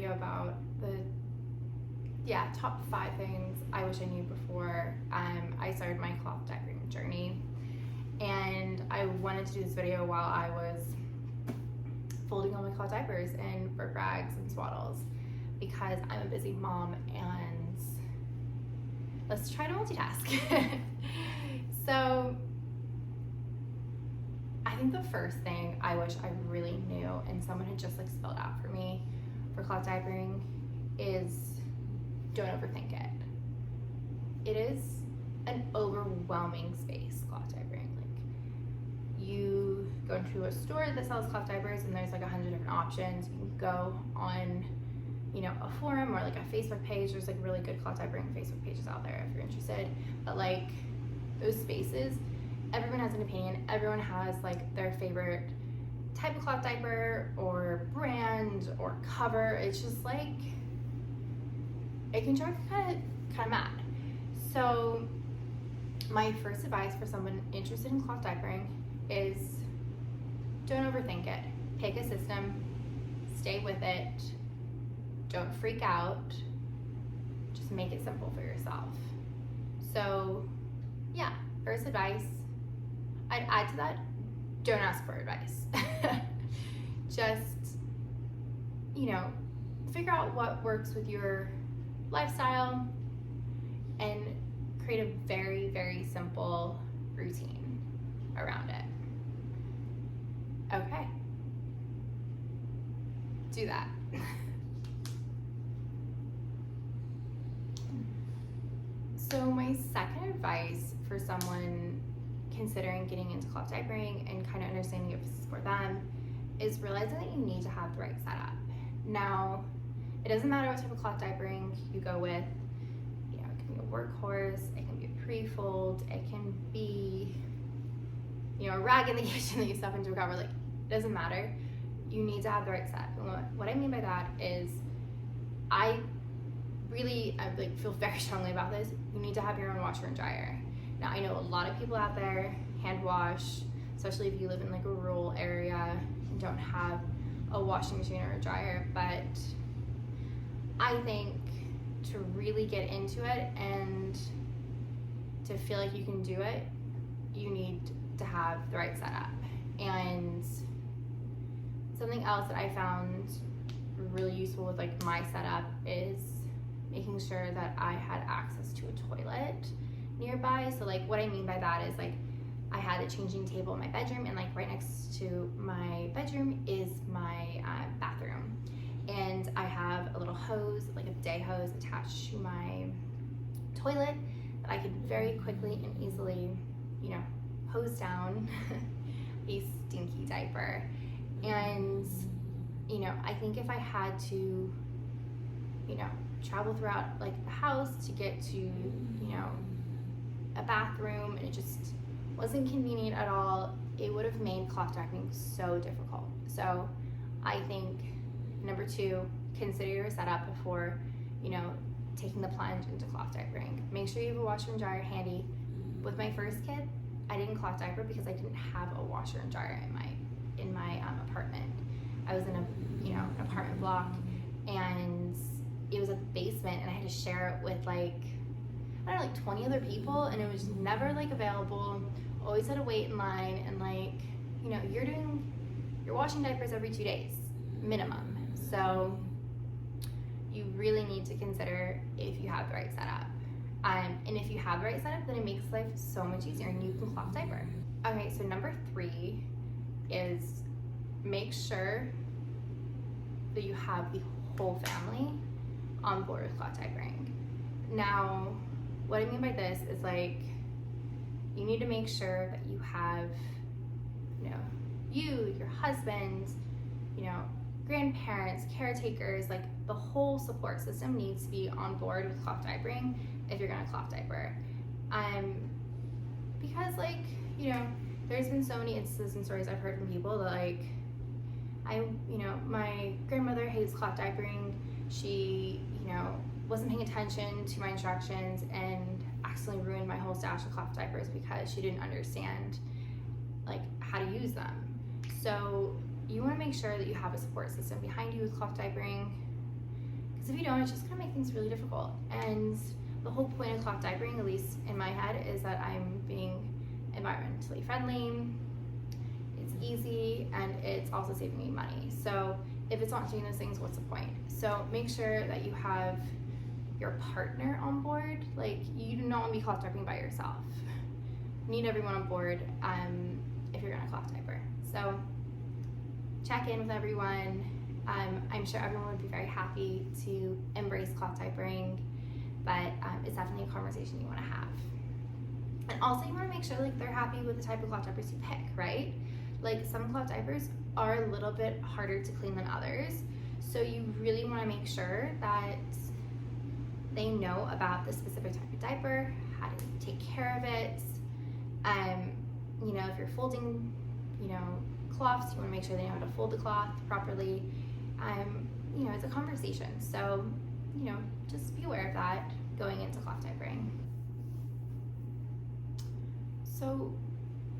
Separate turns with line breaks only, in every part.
video about the top 5 things I wish I knew before I started my cloth diapering journey. And I wanted to do this video while I was folding all my cloth diapers in burp rags and swaddles because I'm a busy mom and let's try to multitask. So I think the first thing I wish I really knew and someone had just like spelled out for me for cloth diapering is don't overthink it. It is an overwhelming space, cloth diapering. Like, you go into a store that sells cloth diapers and there's like 100 different options. You can go on, a forum or like a Facebook page. There's like really good cloth diapering Facebook pages out there if you're interested. But like those spaces, everyone has an opinion. Everyone has like their favorite type of cloth diaper or brand or cover. It's just like, it can drive you kind of mad. So my first advice for someone interested in cloth diapering is don't overthink it. Pick a system, stay with it, don't freak out, just make it simple for yourself. So yeah, first advice, I'd add to that, don't ask for advice. Just, figure out what works with your lifestyle and create a very, very simple routine around it. Okay. Do that. So my second advice for someone considering getting into cloth diapering and kind of understanding if this is for them is realizing that you need to have the right setup. Now, it doesn't matter what type of cloth diapering you go with. It can be a workhorse, it can be a pre-fold, it can be, a rag in the kitchen that you stuff into a cover. Like, it doesn't matter. You need to have the right setup. And what I mean by that is, I feel very strongly about this. You need to have your own washer and dryer. Now, I know a lot of people out there hand wash, especially if you live in like a rural area and don't have a washing machine or a dryer, but I think to really get into it and to feel like you can do it, you need to have the right setup. And something else that I found really useful with like my setup is making sure that I had access to a toilet nearby. So like what I mean by that is like I had a changing table in my bedroom, and like right next to my bedroom is my bathroom. And I have a little hose, like a day hose attached to my toilet that I could very quickly and easily, hose down a stinky diaper. And, I think if I had to, travel throughout like the house to get to, a bathroom, and it just wasn't convenient at all, it would have made cloth diapering so difficult. So I think number 2, consider your setup before, taking the plunge into cloth diapering. Make sure you have a washer and dryer handy. With my first kid, I didn't cloth diaper because I didn't have a washer and dryer in my apartment. I was in an apartment block, and it was a basement, and I had to share it with like 20 other people, and it was never like available. Always had to wait in line, and you're washing diapers every 2 days minimum. So you really need to consider if you have the right setup. And if you have the right setup, then it makes life so much easier and you can cloth diaper. Okay, so number 3 is make sure that you have the whole family on board with cloth diapering. Now, what I mean by this is like, you need to make sure that you have, you, your husband, grandparents, caretakers, like the whole support system needs to be on board with cloth diapering if you're gonna cloth diaper. Because there's been so many instances and stories I've heard from people that my grandmother hates cloth diapering. She, wasn't paying attention to my instructions and accidentally ruined my whole stash of cloth diapers because she didn't understand how to use them. So you want to make sure that you have a support system behind you with cloth diapering. Because if you don't, it's just gonna make things really difficult. And the whole point of cloth diapering, at least in my head, is that I'm being environmentally friendly, it's easy, and it's also saving me money. So if it's not doing those things, what's the point? So make sure that you have your partner on board. Like, you do not want to be cloth diapering by yourself. You need everyone on board if you're gonna cloth diaper. So check in with everyone. I'm sure everyone would be very happy to embrace cloth diapering, but it's definitely a conversation you want to have. And also, you want to make sure like they're happy with the type of cloth diapers you pick, right? Like, some cloth diapers are a little bit harder to clean than others, so you really want to make sure that they know about the specific type of diaper, how to take care of it. You know, if you're folding, you know, cloths, you want to make sure they know how to fold the cloth properly. You know, it's a conversation, so, you know, just be aware of that going into cloth diapering. So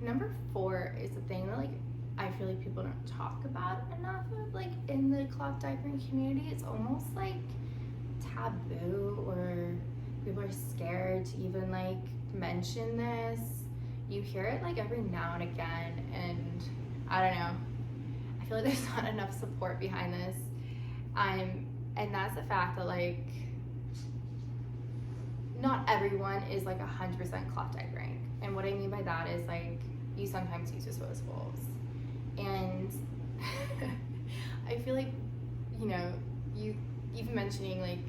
number 4 is the thing that, like, I feel like people don't talk about enough of, like, in the cloth diapering community. It's almost like taboo, or people are scared to even like mention this. You hear it like every now and again, and I don't know, I feel like there's not enough support behind this. And that's the fact that, like, not everyone is like 100% cloth diapering. And what I mean by that is, like, you sometimes use disposables, and I feel like, you know, you even mentioning, like,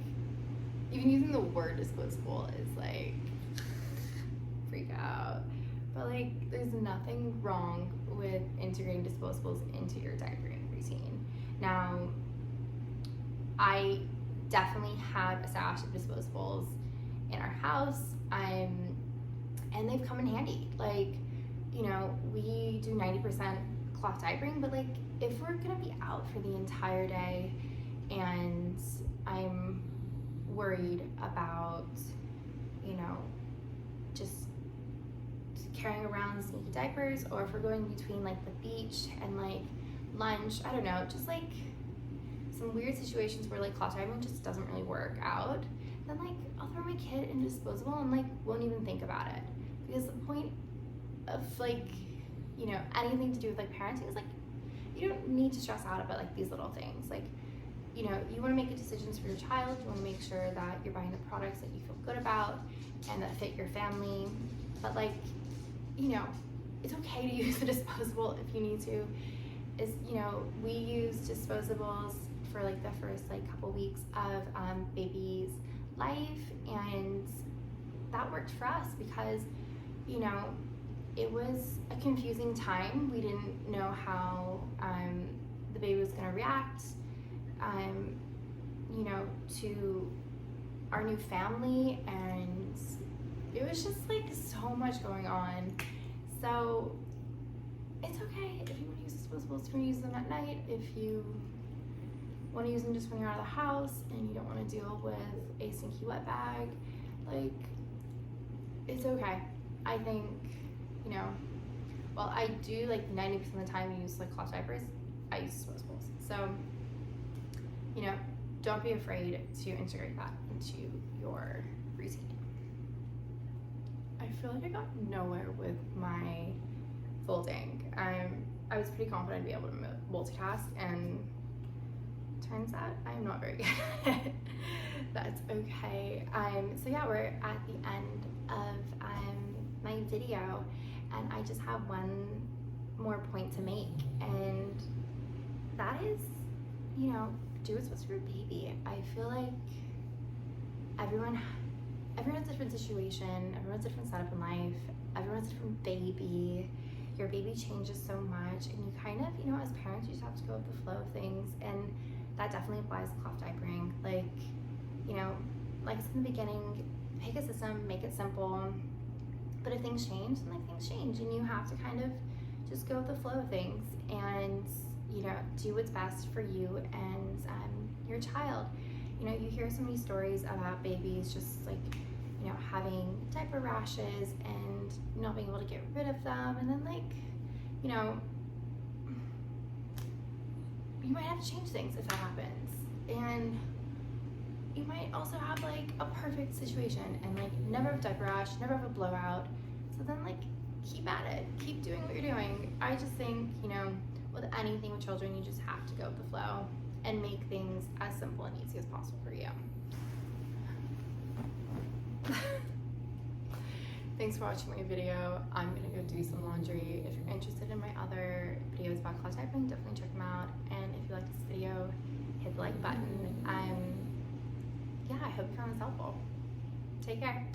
even using the word disposable is like freak out. But like, there's nothing wrong with integrating disposables into your diapering routine. Now, I definitely have a stash of disposables in our house, and they've come in handy. Like, you know, we do 90% cloth diapering, but like, if we're gonna be out for the entire day and I'm worried about, you know, just carrying around sneaky diapers, or if we're going between like the beach and like lunch, I don't know, just like some weird situations where like cloth diapering just doesn't really work out, then like I'll throw my kid in disposable and like won't even think about it. Because the point of, like, you know, anything to do with like parenting is like, you don't need to stress out about like these little things. Like, you know, you want to make decisions for your child. You want to make sure that you're buying the products that you feel good about and that fit your family. But like, you know, it's okay to use a disposable if you need to. Is, you know, we use disposables for like the first like couple weeks of baby's life, and that worked for us because, you know, it was a confusing time. We didn't know how the baby was going to react, you know, to our new family, and it was just like so much going on. So it's okay if you want to use disposables, you want to use them at night. If you want to use them just when you're out of the house and you don't want to deal with a stinky wet bag, like, it's okay. I think, you know, well, I do like 90% of the time use like cloth diapers, I use disposables. So, you know, don't be afraid to integrate that into your routine. I feel like I got nowhere with my folding. I was pretty confident I'd be able to multitask, and turns out I'm not very good at it. That's okay. So yeah, we're at the end of my video, and I just have one more point to make, and that is, you know, do what's best for your baby. I feel like everyone's a different situation, everyone's a different setup in life, everyone's a different baby. Your baby changes so much, and you kind of, you know, as parents, you just have to go with the flow of things, and that definitely applies to cloth diapering. Like, you know, like I said in the beginning, pick a system, make it simple, but if things change, then like things change, and you have to kind of just go with the flow of things, and, you know, do what's best for you and your child. You know, you hear so many stories about babies just like, you know, having diaper rashes and not being able to get rid of them, and then like, you know, you might have to change things if that happens. And you might also have like a perfect situation and like never have a diaper rash, never have a blowout. So then like keep at it, keep doing what you're doing. I just think, you know, with anything with children, you just have to go with the flow and make things as simple and easy as possible for you. Thanks for watching my video. I'm gonna go do some laundry. If you're interested in my other videos about cloth diapering, definitely check them out. And if you like this video, hit the like button. Yeah, I hope you found this helpful. Take care.